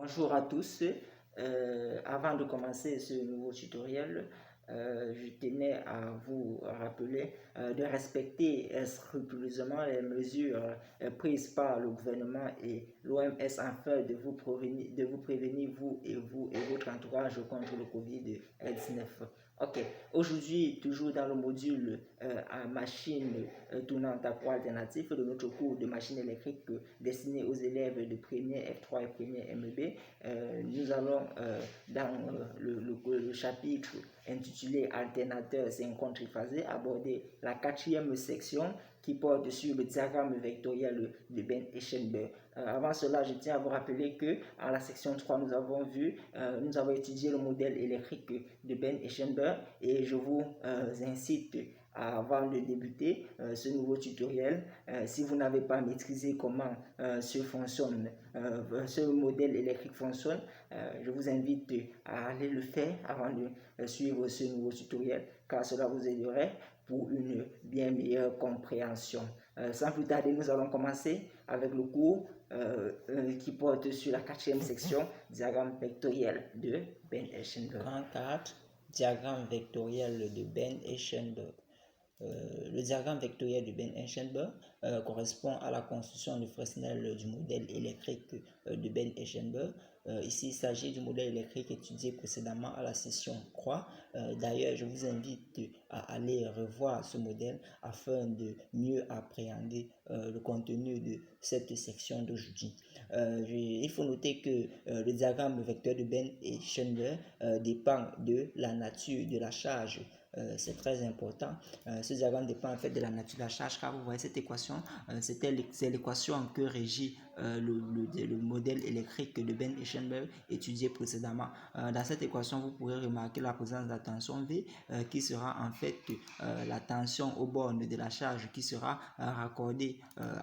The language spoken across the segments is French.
Bonjour à tous. Avant de commencer ce nouveau tutoriel, je tenais à vous rappeler de respecter scrupuleusement les mesures prises par le gouvernement et l'OMS afin de vous prévenir, vous et votre entourage contre le Covid-19. Ok, aujourd'hui, toujours dans le module à machine tournante à poids alternatif de notre cours de machine électrique destiné aux élèves de premier F3 et premier MEB, nous allons dans le chapitre intitulé Alternateur synchrone triphasé aborder la quatrième section qui porte sur le diagramme vectoriel de Ben-Eschenberg. Avant cela, je tiens à vous rappeler que à la section 3, nous avons étudié le modèle électrique de Ben-Eschenberg et je vous incite avant de débuter ce nouveau tutoriel, si vous n'avez pas maîtrisé comment ce modèle électrique fonctionne, je vous invite à aller le faire avant de suivre ce nouveau tutoriel car cela vous aiderait pour une bien meilleure compréhension. Sans plus tarder, nous allons commencer avec le cours qui porte sur la quatrième section, diagramme vectoriel de Ben-Eschenberg. 4. Diagramme vectoriel de Ben-Eschenberg. Le diagramme vectoriel de Ben-Eschenberg correspond à la construction de Fresnel du modèle électrique de Ben-Eschenberg. Ici, il s'agit du modèle électrique étudié précédemment à la session 3. D'ailleurs, je vous invite à aller revoir ce modèle afin de mieux appréhender le contenu de cette section d'aujourd'hui. Il faut noter que le diagramme vecteur de Ben-Eschenberg dépend de la nature de la charge. C'est très important. Ce diagramme dépend en fait de la nature de la charge car vous voyez cette équation, c'est l'équation que régit le modèle électrique de Ben-Eschenberg étudié précédemment. Dans cette équation, vous pourrez remarquer la présence de la tension V qui sera en fait la tension aux bornes de la charge qui sera raccordée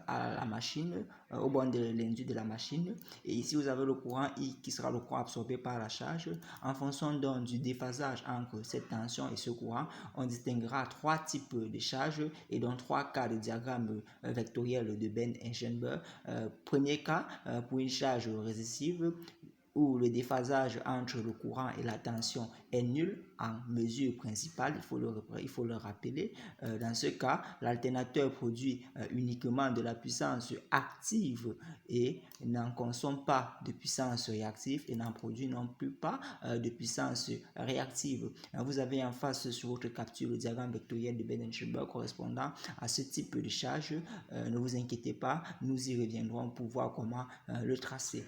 à la machine, aux bornes de l'induit de la machine. Et ici, vous avez le courant I qui sera le courant absorbé par la charge. En fonction donc du déphasage entre cette tension et ce courant, on distinguera trois types de charges et donc trois cas de diagramme vectoriel de Ben-Eschenberg. Premier cas, pour une charge résistive, où le déphasage entre le courant et la tension est nul en mesure principale, il faut le rappeler. Dans ce cas, l'alternateur produit uniquement de la puissance active et n'en consomme pas de puissance réactive et n'en produit non plus pas de puissance réactive. Vous avez en face sur votre capture le diagramme vectoriel de Ben-Eschenberg correspondant à ce type de charge. Ne vous inquiétez pas, nous y reviendrons pour voir comment le tracer.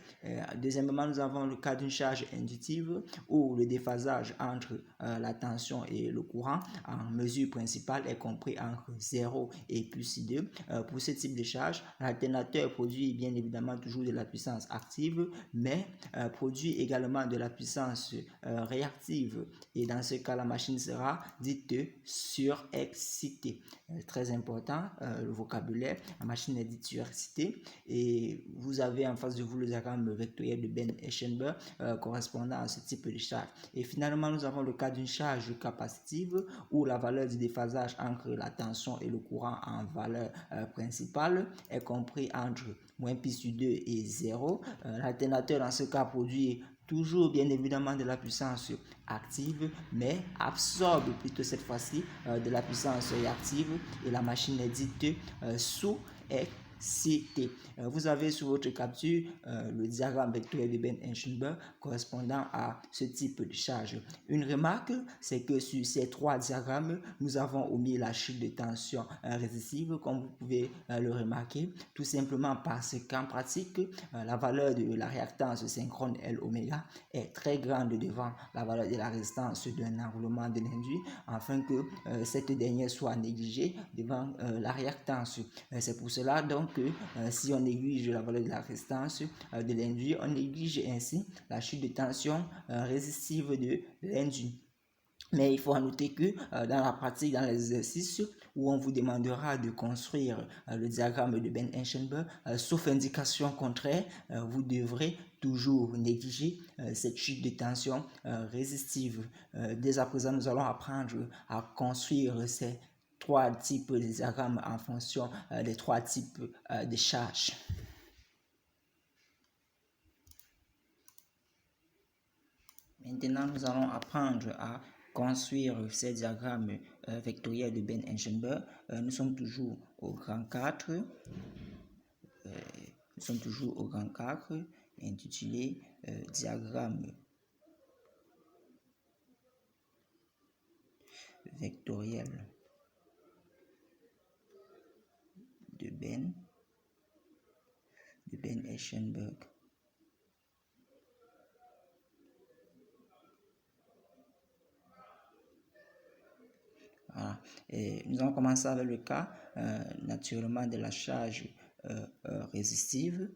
Deuxièmement, nous avons le cas d'une charge inductive où le déphasage entre la tension et le courant en mesure principale est compris entre 0 et plus 2. Pour ce type de charge, l'alternateur produit bien évidemment toujours de la puissance active, mais produit également de la puissance réactive. Et dans ce cas, la machine sera dite surexcitée. Très important, le vocabulaire. La machine est dite surexcitée. Et vous avez en face de vous le diagramme vectoriel de Ben-Eschenberg correspondant à ce type de charge. Et finalement, nous avons le cas d'une charge capacitive où la valeur du déphasage entre la tension et le courant en valeur principale est compris entre moins pi sur 2 et 0. L'alternateur dans ce cas produit toujours bien évidemment de la puissance active, mais absorbe plutôt cette fois-ci de la puissance réactive et la machine est dite sous-excitée. Vous avez sur votre capture le diagramme vectoriel de Ben-Eschenberg correspondant à ce type de charge. Une remarque, c'est que sur ces trois diagrammes, nous avons omis la chute de tension résistive, comme vous pouvez le remarquer, tout simplement parce qu'en pratique, la valeur de la réactance synchrone L-oméga est très grande devant la valeur de la résistance d'un enroulement de l'induit, afin que cette dernière soit négligée devant la réactance. C'est pour cela donc que si on néglige la valeur de la résistance de l'induit, on néglige ainsi la chute de tension résistive de l'induit. Mais il faut noter que dans la pratique, dans les exercices où on vous demandera de construire le diagramme de Ben-Eschenberg, sauf indication contraire, vous devrez toujours négliger cette chute de tension résistive. Dès à présent, nous allons apprendre à construire ces trois types de diagrammes en fonction des trois types de charges. Maintenant, nous allons apprendre à construire ces diagrammes vectoriels de Ben-Eschenberg. Nous sommes toujours au grand 4. Nous sommes toujours au grand 4, intitulé diagramme vectoriel de Ben-Eschenberg. Voilà. Et nous allons commencer avec le cas naturellement de la charge résistive.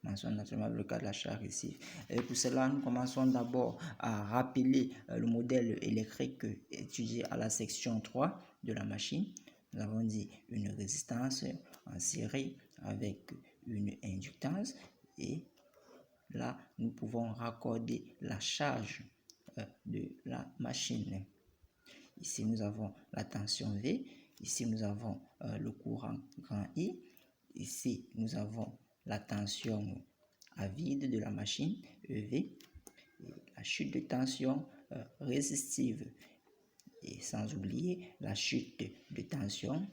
Naturellement le cas de la charge résistive. Et pour cela, nous commençons d'abord à rappeler le modèle électrique étudié à la section 3 de la machine. Nous avons dit une résistance en série avec une inductance, et là, nous pouvons raccorder la charge de la machine. Ici, nous avons la tension V. Ici, nous avons le courant grand I. Ici, nous avons la tension à vide de la machine, EV, et la chute de tension résistive. Et sans oublier la chute de tension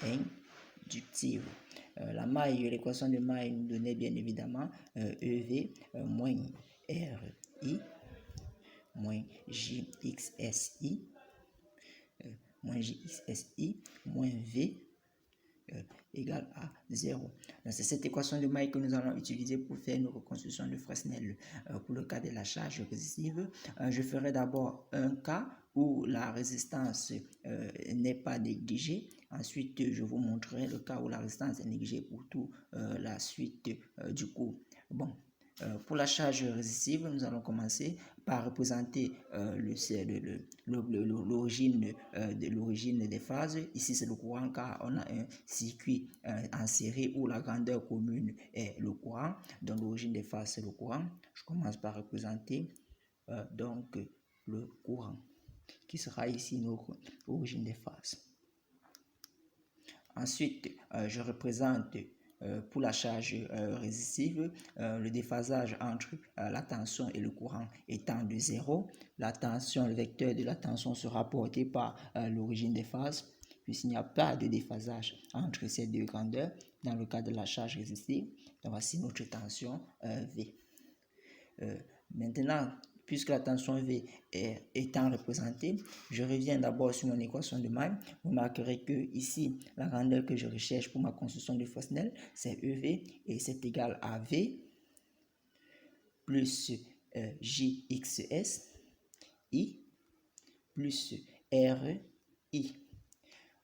inductive. La maille, l'équation de maille nous donnait bien évidemment EV moins RI moins JXSI moins V égale à 0. C'est cette équation de maille que nous allons utiliser pour faire une reconstruction de Fresnel pour le cas de la charge résistive. Je ferai d'abord un cas où la résistance n'est pas négligée. Ensuite, je vous montrerai le cas où la résistance est négligée pour toute la suite du cours. Bon, pour la charge résistive, nous allons commencer par représenter l'origine des phases. Ici, c'est le courant car on a un circuit en série où la grandeur commune est le courant. Donc, l'origine des phases, c'est le courant. Je commence par représenter donc le courant qui sera ici notre origine des phases. Ensuite, je représente pour la charge résistive, le déphasage entre la tension et le courant étant de 0. La tension, le vecteur de la tension sera porté par l'origine des phases, puisqu'il n'y a pas de déphasage entre ces deux grandeurs dans le cas de la charge résistive. Donc voici notre tension V. Maintenant, puisque la tension V est étant représentée, je reviens d'abord sur mon équation de maille. Vous remarquerez que ici, la grandeur que je recherche pour ma construction de Fresnel, c'est EV, et c'est égal à V plus JXS I plus RI.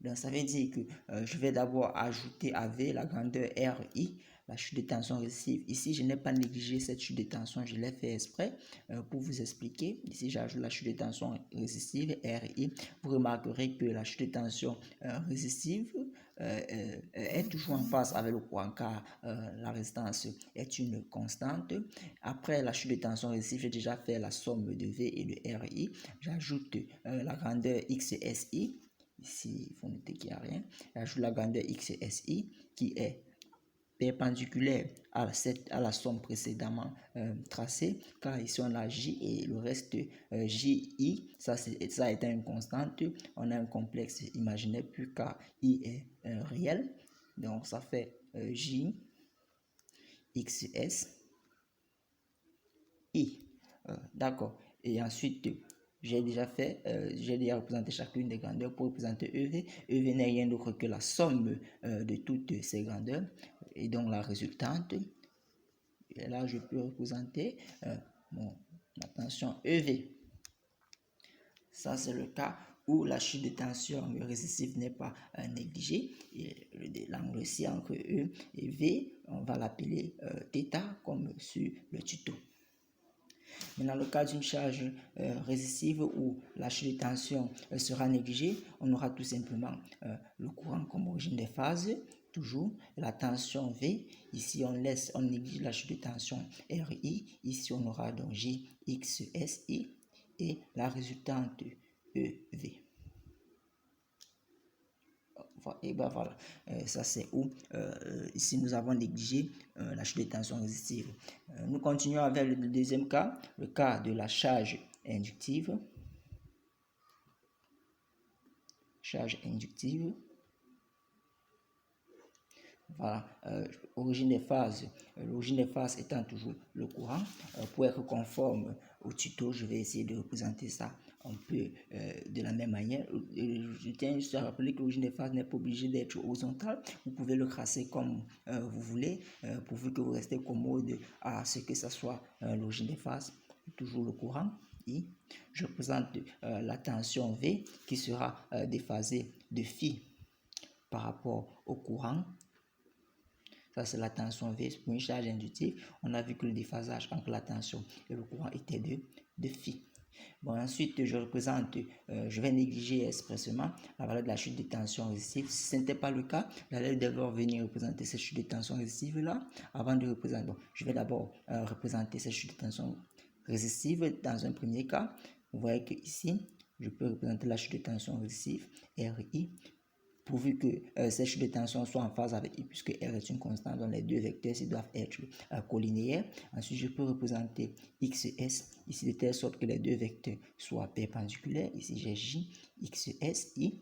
Donc ça veut dire que je vais d'abord ajouter à V la grandeur RI, la chute de tension résistive. Ici, je n'ai pas négligé cette chute de tension, je l'ai fait exprès pour vous expliquer. Ici, j'ajoute la chute de tension résistive, RI. Vous remarquerez que la chute de tension résistive est toujours en phase avec le courant car la résistance est une constante. Après la chute de tension résistive, j'ai déjà fait la somme de V et de RI. J'ajoute la grandeur XSI. Ici, il faut noter qu'il n'y a rien. J'ajoute la grandeur XSI qui est perpendiculaire à la somme précédemment tracée, car ici on a J et le reste JI, ça étant une constante, on a un complexe imaginaire plus car I est réel, donc ça fait J XS I. D'accord, et ensuite j'ai déjà représenté chacune des grandeurs pour représenter EV. EV n'est rien d'autre que la somme de toutes ces grandeurs et donc la résultante. Et là, je peux représenter ma tension EV. Ça, c'est le cas où la chute de tension résistive n'est pas négligée. Et l'angle aussi entre E et V, on va l'appeler θ comme sur le tuto. Mais dans le cas d'une charge résistive où la chute de tension sera négligée, on aura tout simplement le courant comme origine des phases, toujours la tension V. Ici, on néglige la chute de tension RI. Ici, on aura donc JXSI et la résultante EV. Et ben voilà, ça c'est où ici nous avons négligé la chute de tension résistive. Nous continuons avec le deuxième cas, le cas de la charge inductive. Charge inductive. Voilà, l'origine des phases étant toujours le courant. Pour être conforme au tuto, je vais essayer de représenter ça un peu de la même manière. Je tiens juste à rappeler que l'origine des phases n'est pas obligée d'être horizontale. Vous pouvez le tracer comme vous voulez, pourvu que vous restez commode à ce que ça soit l'origine des phases. Toujours le courant. I. Je représente la tension V qui sera déphasée de phi par rapport au courant. Ça, c'est la tension V pour une charge inductive. On a vu que le déphasage entre la tension et le courant était de phi. Bon, ensuite, je vais négliger expressément la valeur de la chute de tension résistive. Si ce n'était pas le cas, j'allais d'abord venir représenter cette chute de tension résistive là. Avant de représenter, bon, je vais d'abord représenter cette chute de tension résistive dans un premier cas. Vous voyez que ici, je peux représenter la chute de tension résistive, RI, pourvu que cette chute de tension soit en phase avec I, puisque R est une constante, dont les deux vecteurs doivent être collinéaires. Ensuite, je peux représenter XS, ici de telle sorte que les deux vecteurs soient perpendiculaires. Ici, j'ai J, XS, I.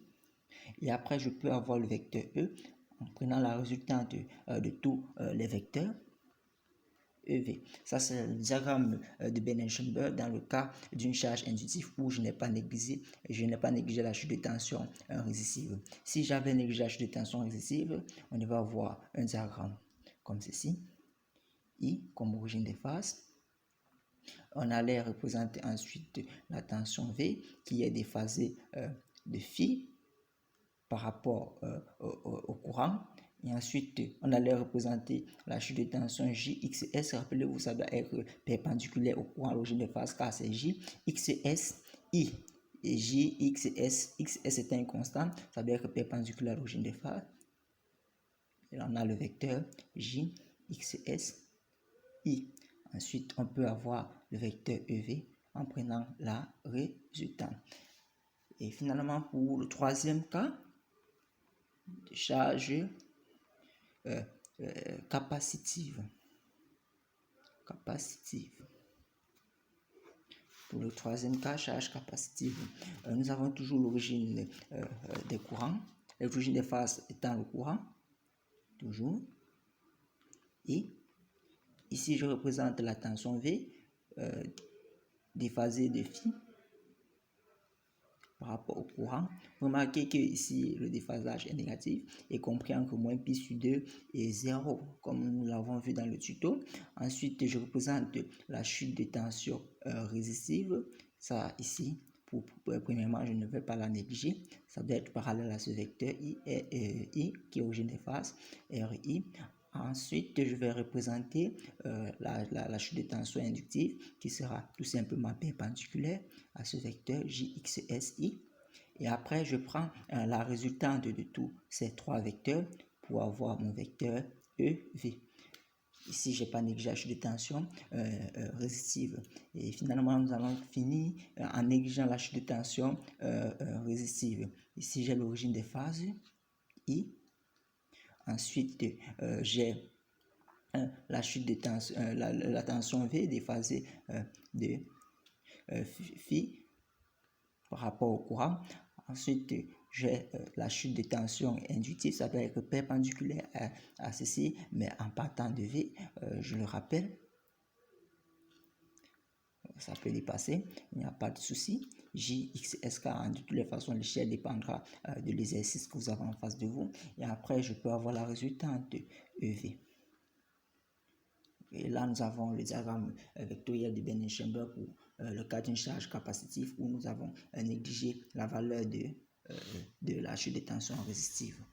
Et après, je peux avoir le vecteur E en prenant la résultante de tous les vecteurs. EV. Ça, c'est le diagramme de Ben-Eschenberg dans le cas d'une charge inductive où je n'ai pas négligé la chute de tension résistive. Si j'avais négligé la chute de tension résistive, on va avoir un diagramme comme ceci. I comme origine des phases. On allait représenter ensuite la tension V qui est déphasée de phi par rapport au courant. Et ensuite, on allait représenter la chute de tension JXS. Rappelez-vous, ça doit être perpendiculaire au courant à l'origine des phases car c'est JXS, I. Et JXS, XS est une constante, ça doit être perpendiculaire à l'origine des phases. Et là, on a le vecteur JXS, I. Ensuite, on peut avoir le vecteur EV en prenant la résultante. Et finalement, pour le troisième cas, de charge capacitive. Pour le troisième cas, charge capacitive, nous avons toujours l'origine des courants, l'origine des phases étant le courant, toujours. Et ici, je représente la tension V déphasée de phi par rapport au courant. Remarquez que ici le déphasage est négatif et compris entre moins pi sur 2 et 0 comme nous l'avons vu dans le tuto. Ensuite, je représente la chute de tension résistive. Ça ici, premièrement, je ne vais pas la négliger. Ça doit être parallèle à ce vecteur I qui est origine des phases, RI. Ensuite, je vais représenter la chute de tension inductive qui sera tout simplement perpendiculaire à ce vecteur JXSI. Et après, je prends la résultante de tous ces trois vecteurs pour avoir mon vecteur EV. Ici, je n'ai pas négligé la chute de tension résistive. Et finalement, nous allons finir en négligeant la chute de tension résistive. Ici, j'ai l'origine des phases, I. Ensuite, j'ai la chute de tension, la tension V déphasée de phi par rapport au courant. Ensuite, j'ai la chute de tension inductive, ça doit être perpendiculaire à ceci, mais en partant de V, je le rappelle, ça peut dépasser, il n'y a pas de souci. JXSK, de toutes les façons, l'échelle dépendra de l'exercice que vous avez en face de vous. Et après, je peux avoir la résultante de EV. Et là, nous avons le diagramme vectoriel de Ben-Eschenberg pour le cas d'une charge capacitive où nous avons négligé la valeur de la chute de tension résistive.